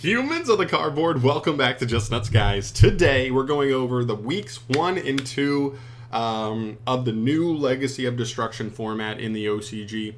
Humans of the cardboard, welcome back to Just Nuts, guys. Today we're going over the weeks 1 and 2 of the new Legacy of Destruction format in the OCG.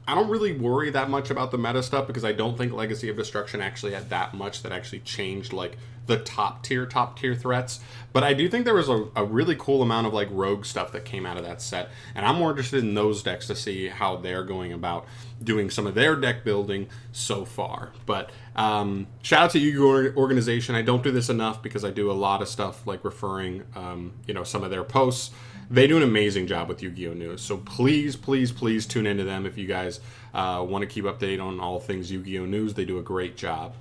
I don't really worry that much about the meta stuff because I don't think Legacy of Destruction actually had that much that actually changed like the top tier threats. But I do think there was a really cool amount of like rogue stuff that came out of that set, and I'm more interested in those decks to see how they're going about doing some of their deck building so far. But shout out to Yu-Gi-Oh! Organization. I don't do this enough because I do a lot of stuff like referring some of their posts. They do an amazing job with Yu-Gi-Oh! News. So please tune into them if you guys want to keep update on all things Yu-Gi-Oh! News. They do a great job.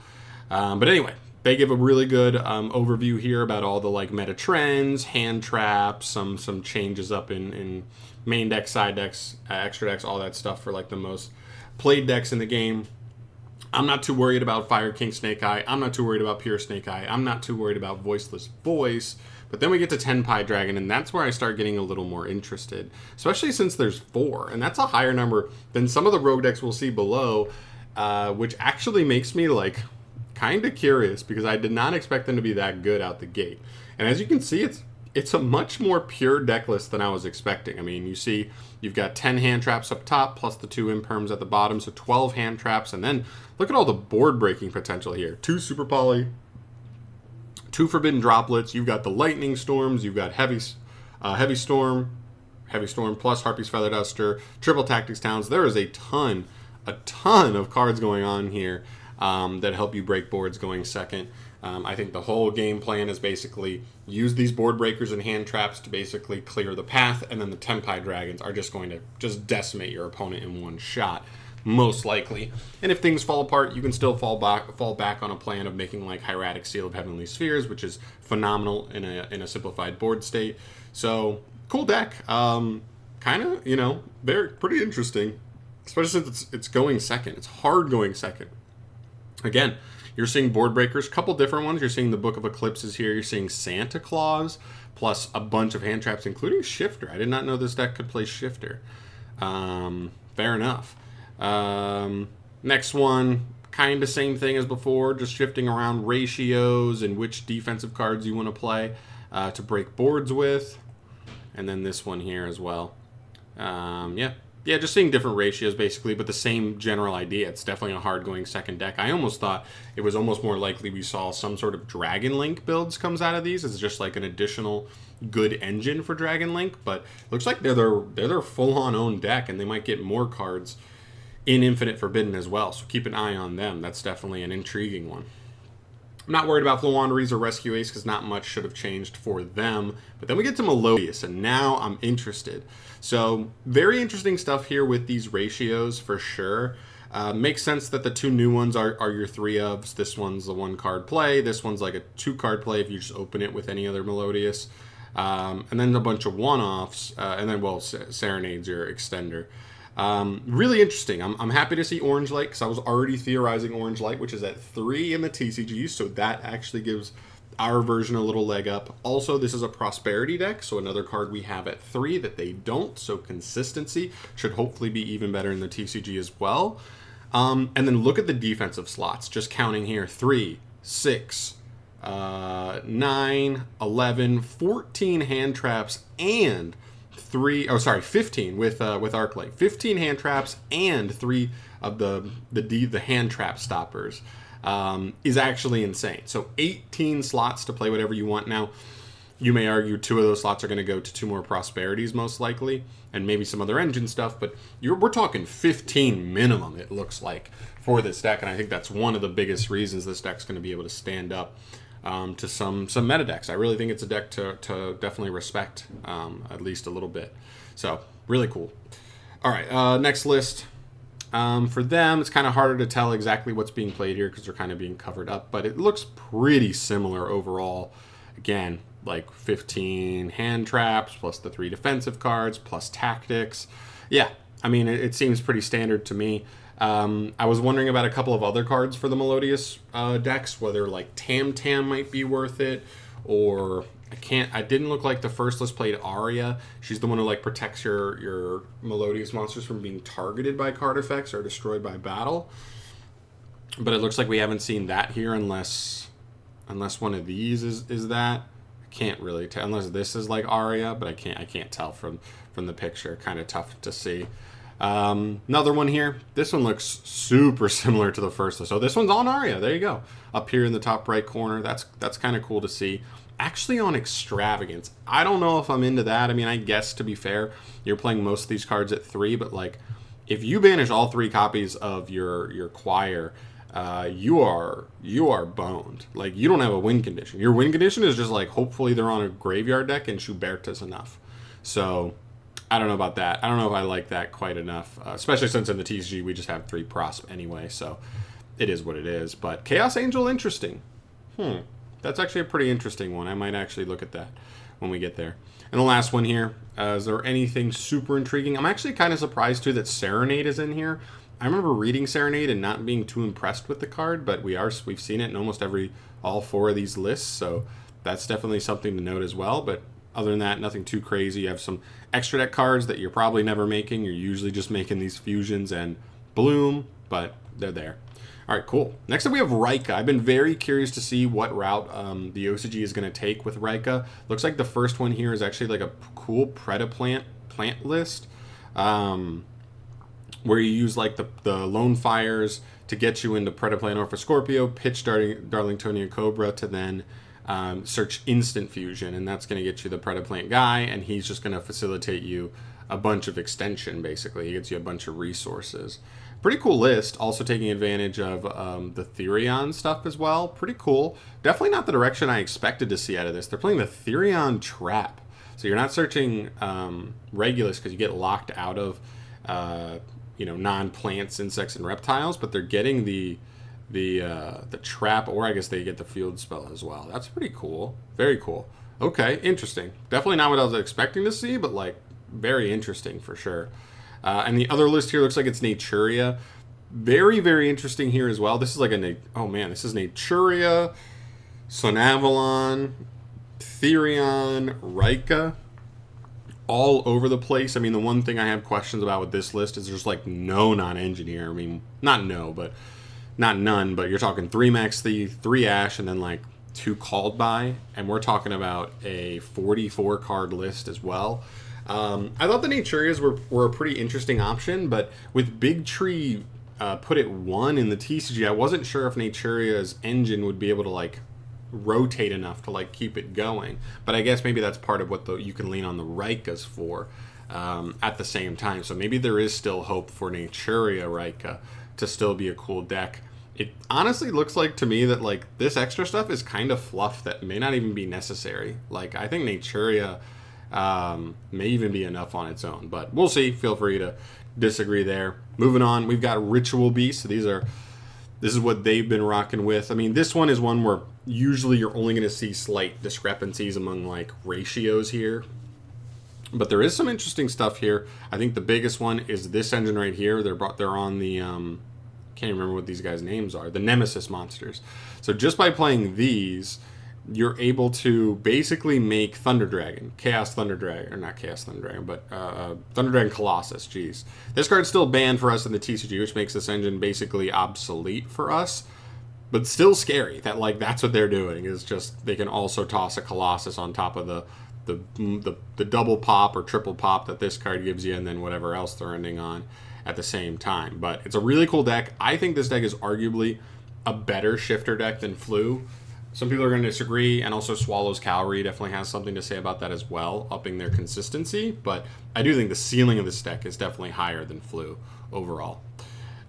But anyway, they give a really good overview here about all the like meta trends, hand traps, some changes up in main decks, side decks, extra decks, all that stuff for like the most played decks in the game. I'm not too worried about Fire King Snake Eye. I'm not too worried about Pure Snake Eye. I'm not too worried about Voiceless Voice. But then we get to Tenpai Dragon, and that's where I start getting a little more interested, especially since there's 4, and that's a higher number than some of the rogue decks we'll see below, which actually makes me like kind of curious because I did not expect them to be that good out the gate. And as you can see, it's a much more pure deck list than I was expecting. I mean, you see you've got 10 hand traps up top plus the 2 imperms at the bottom, so 12 hand traps, and then look at all the board breaking potential here. 2 Super Poly, 2 Forbidden Droplets, you've got the Lightning Storms, you've got Heavy Storm plus Harpy's Feather Duster, Triple Tactics Towns. There is a ton of cards going on here that help you break boards going second. I think the whole game plan is basically use these board breakers and hand traps to basically clear the path, and then the Tenpai Dragons are just going to just decimate your opponent in one shot, most likely. And if things fall apart, you can still fall back on a plan of making like Hieratic Seal of Heavenly Spheres, which is phenomenal in a simplified board state. So cool deck. Kind of, very pretty interesting, especially since it's going second. It's hard going second. Again, you're seeing board breakers, a couple different ones. You're seeing the Book of Eclipses here. You're seeing Santa Claus, plus a bunch of hand traps, including Shifter. I did not know this deck could play Shifter. Fair enough. Next one, kind of same thing as before, just shifting around ratios and which defensive cards you want to play to break boards with. And then this one here as well. Yeah, just seeing different ratios basically, but the same general idea. It's definitely a hard going second deck. I almost thought it was almost more likely we saw some sort of Dragon Link builds comes out of these. It's just like an additional good engine for Dragon Link, but it looks like they're their full-on own deck, and they might get more cards in Infinite Forbidden as well, so keep an eye on them. That's definitely an intriguing one. I'm not worried about Floowandereeze or Rescue Ace because not much should have changed for them. But then we get to Melodies, and now I'm interested. So very interesting stuff here with these ratios for sure. Makes sense that the 2 new ones are your 3 ofs. This one's the 1 card play. This one's like a 2 card play if you just open it with any other Melodious. And then a bunch of 1-offs. And then, well, Serenade's your extender. Really interesting. I'm happy to see Orange Light because I was already theorizing Orange Light, which is at 3 in the TCG, so that actually gives our version a little leg up. Also, this is a Prosperity deck, so another card we have at 3 that they don't, so consistency should hopefully be even better in the TCG as well. And then look at the defensive slots, just counting here, 3, 6, 9, 11, 14 hand traps, and 15 with Arclight. 15 hand traps and 3 of the hand trap stoppers is actually insane. So 18 slots to play whatever you want. Now, you may argue 2 of those slots are going to go to 2 more Prosperities most likely, and maybe some other engine stuff, but we're talking 15 minimum, it looks like, for this deck, and I think that's one of the biggest reasons this deck's going to be able to stand up to some meta decks. I really think it's a deck to definitely respect at least a little bit. So really cool. All right, next list. For them, it's kind of harder to tell exactly what's being played here because they're kind of being covered up, but it looks pretty similar overall. Again, like 15 hand traps plus the 3 defensive cards plus tactics. Yeah, I mean, it seems pretty standard to me. I was wondering about a couple of other cards for the Melodious decks, whether like Tam Tam might be worth it, or I didn't look like the first list played Aria. She's the one who like protects your Melodious monsters from being targeted by card effects or destroyed by battle. But it looks like we haven't seen that here unless one of these is that. I can't really tell unless this is like Aria, but I can't tell from the picture. Kind of tough to see. Another one here. This one looks super similar to the first one. So this one's on Aria. There you go. Up here in the top right corner. That's kind of cool to see. Actually on Extravagance. I don't know if I'm into that. I mean, I guess to be fair, you're playing most of these cards at 3, but like if you banish all 3 copies of your choir, you are boned. Like you don't have a win condition. Your win condition is just like hopefully they're on a graveyard deck and Schuberta's enough. So I don't know about that. I don't know if I like that quite enough, especially since in the TCG we just have 3 prosp anyway, so it is what it is. But Chaos Angel, interesting. That's actually a pretty interesting one. I might actually look at that when we get there. And the last one here, is there anything super intriguing? I'm actually kind of surprised too that Serenade is in here. I remember reading Serenade and not being too impressed with the card, but we've seen it in almost all 4 of these lists, so that's definitely something to note as well. But other than that, nothing too crazy. You have some extra deck cards that you're probably never making. You're usually just making these fusions and bloom, but they're there. All right, cool. Next up, we have Rika. I've been very curious to see what route the OCG is going to take with Rika. Looks like the first one here is actually like a cool Predaplant plant list, where you use like the Lone Fires to get you into Predaplant or for Scorpio, pitch Darlingtonia Cobra to then search Instant Fusion, and that's going to get you the Predaplant guy, and he's just going to facilitate you a bunch of extension, basically. He gets you a bunch of resources. Pretty cool list, also taking advantage of the Therion stuff as well. Pretty cool. Definitely not the direction I expected to see out of this. They're playing the Therion Trap. So you're not searching Regulus because you get locked out of non-plants, insects, and reptiles, but they're getting the trap, or I guess they get the field spell as well. That's pretty cool. Very cool. Okay, interesting. Definitely not what I was expecting to see, but like very interesting for sure. And the other list here looks like it's Naturia. Very, very interesting here as well. This is like this is Naturia, Sunavalon, Therion, Rika, all over the place. I mean, the one thing I have questions about with this list is there's like no non-engineer. I mean, not none, but you're talking 3 Max Thief, 3 Ash, and then like 2 Called By, and we're talking about a 44 card list as well. I thought the Naturias were a pretty interesting option, but with Big Tree put at 1 in the TCG, I wasn't sure if Naturia's engine would be able to like rotate enough to like keep it going. But I guess maybe that's part of what you can lean on the Rikas for at the same time. So maybe there is still hope for Naturia Rika to still be a cool deck. It honestly looks like to me that like this extra stuff is kind of fluff that may not even be necessary. Like I think Naturia may even be enough on its own, but we'll see. Feel free to disagree there. Moving on, we've got Ritual Beast. So this is what they've been rocking with. I mean, this one is one where usually you're only going to see slight discrepancies among like ratios here, but there is some interesting stuff here. I think the biggest one is this engine right here. They're on the can't remember what these guys' names are. The Nemesis monsters. So just by playing these, you're able to basically make Thunder Dragon, Chaos Thunder Dragon, or not Chaos Thunder Dragon, but Thunder Dragon Colossus. Jeez, this card's still banned for us in the TCG, which makes this engine basically obsolete for us, but still scary. That like that's what they're doing is just they can also toss a Colossus on top of the double pop or triple pop that this card gives you, and then whatever else they're ending on at the same time. But it's a really cool deck. I think this deck is arguably a better shifter deck than Flu. Some people are going to disagree, and also Swallow's Cavalry definitely has something to say about that as well, upping their consistency. But I do think the ceiling of this deck is definitely higher than Flu overall.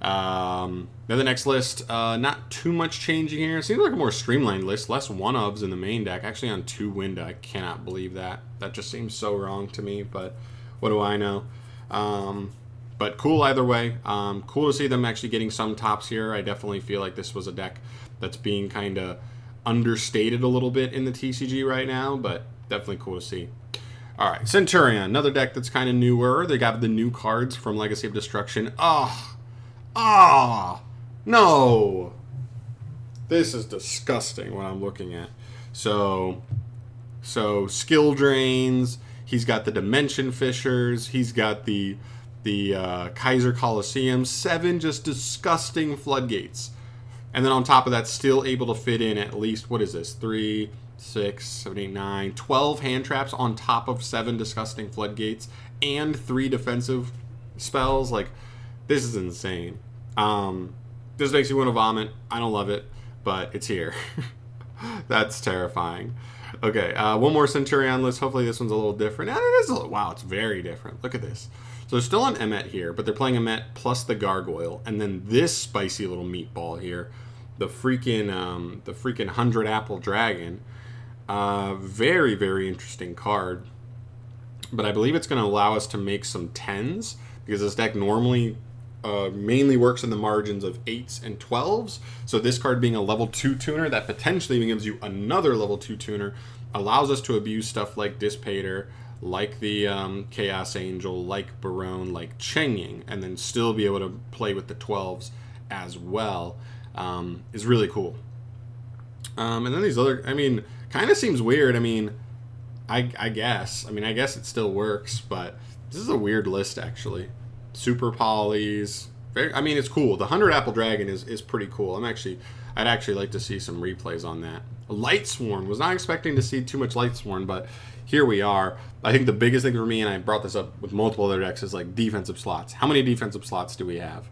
Then the next list, not too much changing here. It seems like a more streamlined list, less one-ofs in the main deck. Actually on 2 Winda, I cannot believe that. That just seems so wrong to me, but what do I know? But cool either way. Cool to see them actually getting some tops here. I definitely feel like this was a deck that's being kind of understated a little bit in the TCG right now, but definitely cool to see. All right, Centurion, another deck that's kind of newer. They got the new cards from Legacy of Destruction. No. This is disgusting what I'm looking at. So skill drains. He's got the Dimension Fissures. He's got the Kaiser Coliseum. 7 just disgusting floodgates. And then on top of that, still able to fit in at least, what is this? 3, 6, 7, 8, 9, 12 hand traps on top of 7 disgusting floodgates and 3 defensive spells. Like, this is insane. This makes you want to vomit. I don't love it, but it's here. That's terrifying. Okay, one more Centurion list. Hopefully this one's a little different. And it is wow, it's very different. Look at this. So they're still on Emmet here, but they're playing Emmet plus the Gargoyle, and then this spicy little meatball here, the freaking 100 Apple Dragon. Very, very interesting card. But I believe it's going to allow us to make some 10s, because this deck normally mainly works in the margins of 8s and 12s. So this card being a level 2 tuner that potentially gives you another level 2 tuner allows us to abuse stuff like Dissipator, like the Chaos Angel, like Barone, like Cheng-Ying, and then still be able to play with the 12s as well, is really cool. And then these other, I mean, kind of seems weird. I mean, I guess it still works, but this is a weird list, actually. Super polys. I mean, it's cool. The 100 Apple Dragon is pretty cool. I'd actually like to see some replays on that. Lightsworn. Was not expecting to see too much Lightsworn, but here we are. I think the biggest thing for me, and I brought this up with multiple other decks, is like defensive slots. How many defensive slots do we have?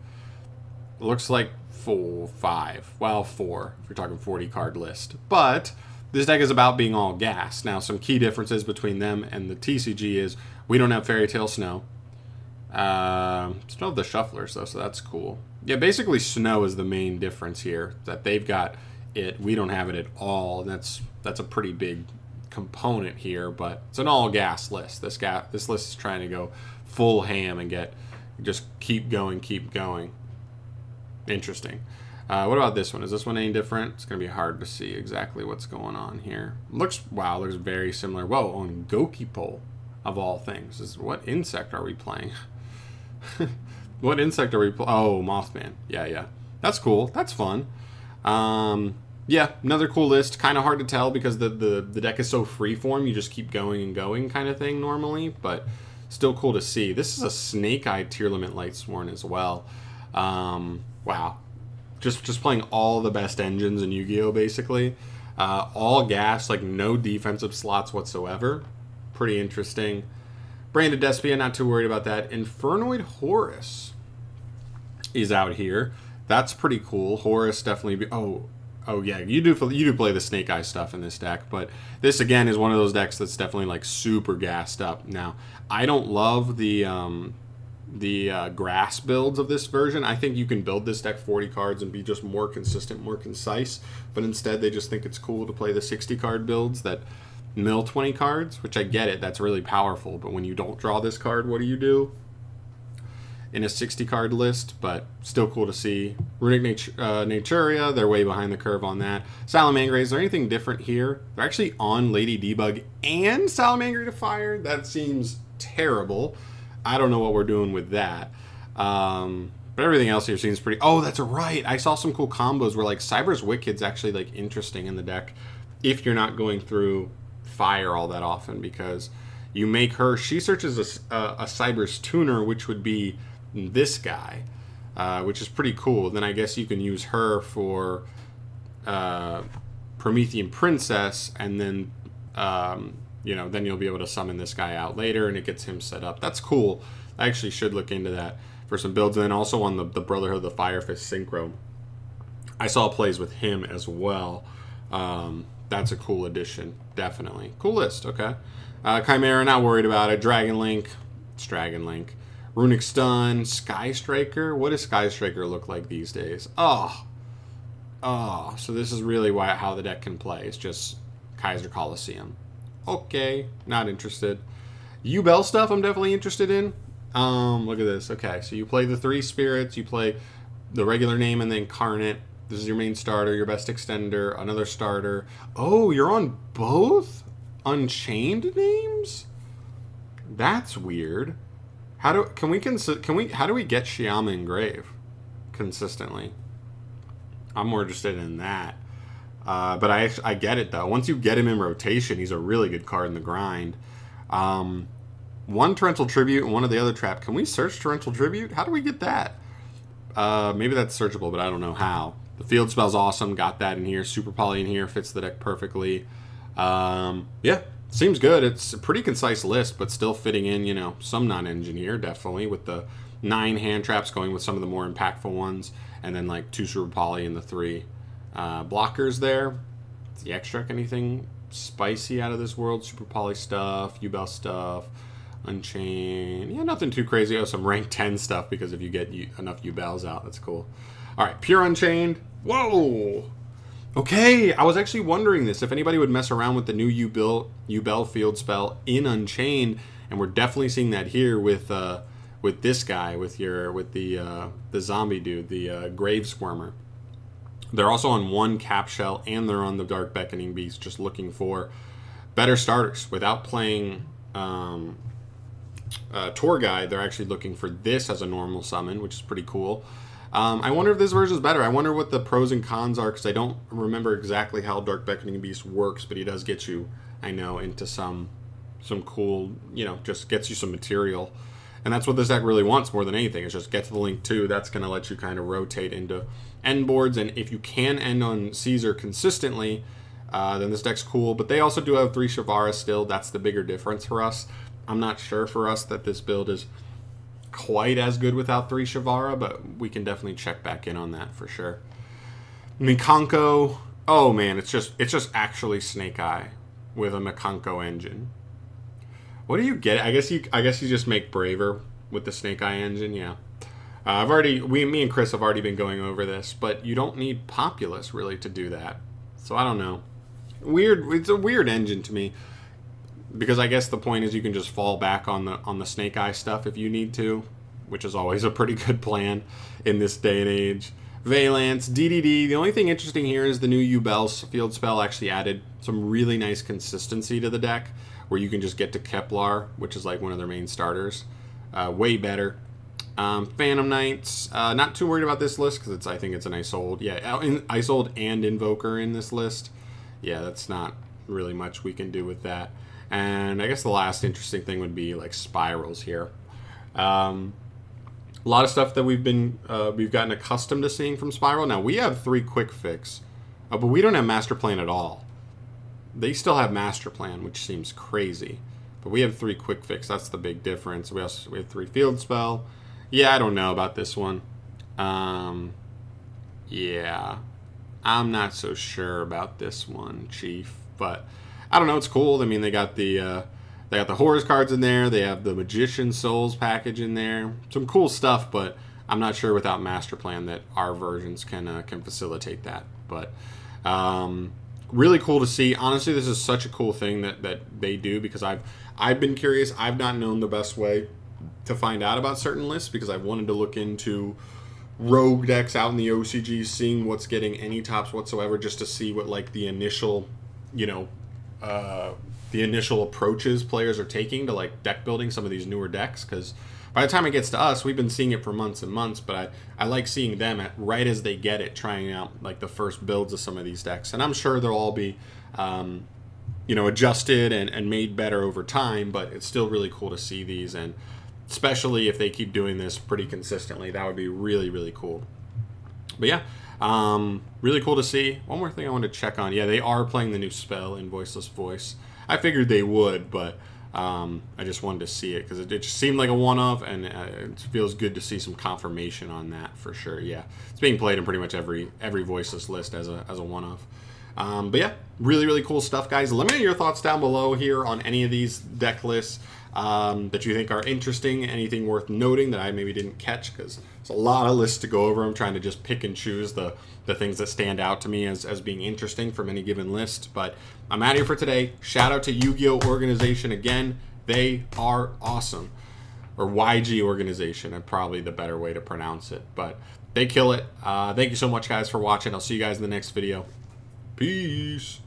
It looks like 4, 5. Well, 4 if you're talking 40 card list. But this deck is about being all gas. Now, some key differences between them and the TCG is we don't have Fairy Tale Snow. Still have the Shufflers, though, so that's cool. Yeah, basically Snow is the main difference here. That they've got it, we don't have it at all. And that's a pretty big component here, but it's an all gas list. This list is trying to go full ham and just keep going. Interesting. What about this one? Is this one any different? It's going to be hard to see exactly what's going on here. Looks very similar. Whoa, on Gokipole, of all things. What insect are we playing? What insect are we playing? Oh, Mothman. Yeah. That's cool. That's fun. Yeah, another cool list. Kind of hard to tell because the deck is so freeform. You just keep going and going kind of thing normally, but still cool to see. This is a Snake-Eye Tier Limit Lightsworn as well. Wow. Just playing all the best engines in Yu-Gi-Oh! Basically. All gas, like no defensive slots whatsoever. Pretty interesting. Branded Despia, not too worried about that. Infernoid Horus is out here. That's pretty cool. Horus definitely Oh yeah, you do play the Snake Eye stuff in this deck, but this again is one of those decks that's definitely like super gassed up. Now, I don't love the grass builds of this version. I think you can build this deck 40 cards and be just more consistent, more concise, but instead they just think it's cool to play the 60 card builds that mill 20 cards, which I get it, that's really powerful, but when you don't draw this card, what do you do? In a 60 card list, but still cool to see. Runic Naturia, they're way behind the curve on that. Salamangre, is there anything different here? They're actually on Lady Debug and Salamangre to fire. That seems terrible. I don't know what we're doing with that. But everything else here seems pretty... Oh, that's right. I saw some cool combos where like Cyber's Wicked's actually like interesting in the deck if you're not going through fire all that often, because you make her... She searches a Cyber's Tuner, which would be this guy, which is pretty cool. Then I guess you can use her for Promethean Princess, and then then you'll be able to summon this guy out later, and it gets him set up. That's cool. I actually should look into that for some builds. And then also on the Brotherhood of the Fire Fist Synchro, I saw plays with him as well. That's a cool addition, definitely. Cool list, okay. Chimera, not worried about it. Dragon Link, it's Dragon Link. Runic Stun, Sky Striker. What does Sky Striker look like these days? Oh, so this is really how the deck can play. It's just Kaiser Coliseum. Okay, not interested. Yubel stuff I'm definitely interested in. Look at this. Okay, so you play the 3 spirits, you play the regular name and the incarnate. This is your main starter, your best extender, another starter. Oh, you're on both Unchained names? That's weird. How do we get Shyama Engrave consistently? I'm more interested in that. But I get it though. Once you get him in rotation, he's a really good card in the grind. One Torrential Tribute and one of the other trap. Can we search Torrential Tribute? How do we get that? Maybe that's searchable, but I don't know how. The field spell's awesome. Got that in here. Super Poly in here. Fits the deck perfectly. Yeah, seems good. It's a pretty concise list, but still fitting in, you know, some non-engineer, definitely, with the 9 hand traps going with some of the more impactful ones, and then like 2 Super Poly and the 3 blockers there. Does the extract anything spicy out of this world? Super Poly stuff, yugioh stuff, Unchained. Yeah, nothing too crazy. Oh, some rank 10 stuff, because if you get enough yugiohs out, that's cool. All right, pure Unchained. Whoa! Okay, I was actually wondering this, if anybody would mess around with the new yugioh field spell in Unchained, and we're definitely seeing that here with this guy, with the zombie dude, the Grave Squirmer. They're also on 1 cap shell, and they're on the Dark Beckoning Beast, just looking for better starters. Without playing Tour Guide, they're actually looking for this as a normal summon, which is pretty cool. I wonder if this version is better. I wonder what the pros and cons are, because I don't remember exactly how Dark Beckoning Beast works, but he does get you, I know, into some cool, you know, just gets you some material. And that's what this deck really wants more than anything. It's just get to the link 2. That's going to let you kind of rotate into end boards. And if you can end on Caesar consistently, then this deck's cool. But they also do have 3 Shavara still. That's the bigger difference for us. I'm not sure for us that this build is quite as good without 3 Shavara, but we can definitely check back in on that for sure. Mikanko, oh man, it's just actually Snake Eye with a Mikanko engine. What do you get? I guess you just make Braver with the Snake Eye engine, yeah. Me and Chris have already been going over this, but you don't need Populous really to do that. So I don't know. Weird. It's a weird engine to me, because I guess the point is you can just fall back on the Snake Eye stuff if you need to, which is always a pretty good plan in this day and age. Valance, DDD. The only thing interesting here is the new yugioh field spell actually added some really nice consistency to the deck, where you can just get to Kepler, which is like one of their main starters. Way better. Phantom Knights. Not too worried about this list, because I think it's an Isold. Yeah, Isold and Invoker in this list. Yeah, that's not really much we can do with that. And I guess the last interesting thing would be like spirals here. A lot of stuff that we've gotten accustomed to seeing from Spiral. Now we have 3 Quick Fix, but we don't have Master Plan at all. They still have Master Plan, which seems crazy, but we have 3 Quick Fix. That's the big difference. We have 3 Field Spell. Yeah, I don't know about this one. Yeah, I'm not so sure about this one, Chief, but I don't know. It's cool. I mean, they got the Horrors cards in there. They have the Magician Souls package in there. Some cool stuff, but I'm not sure without Master Plan that our versions can facilitate that. But really cool to see. Honestly, this is such a cool thing that they do, because I've been curious. I've not known the best way to find out about certain lists, because I've wanted to look into rogue decks out in the OCG, seeing what's getting any tops whatsoever, just to see what like the initial, you know, the initial approaches players are taking to like deck building some of these newer decks, because by the time it gets to us, we've been seeing it for months and months, but I like seeing them right as they get it, trying out like the first builds of some of these decks. And I'm sure they'll all be you know, adjusted and made better over time, but it's still really cool to see these, and especially if they keep doing this pretty consistently, that would be really, really cool. But yeah, really cool to see. One more thing I wanted to check on. Yeah, they are playing the new spell in Voiceless Voice. I figured they would, but I just wanted to see it, because it just seemed like a one-off, and it feels good to see some confirmation on that for sure. Yeah, it's being played in pretty much every Voiceless list as a one-off. But yeah, really, really cool stuff, guys. Let me know your thoughts down below here on any of these deck lists that you think are interesting, anything worth noting that I maybe didn't catch, because there's a lot of lists to go over. I'm trying to just pick and choose the things that stand out to me as being interesting from any given list. But I'm out of here for today. Shout out to Yu-Gi-Oh! Organization again. They are awesome. Or YG Organization, and probably the better way to pronounce it. But they kill it. Thank you so much, guys, for watching. I'll see you guys in the next video. Peace.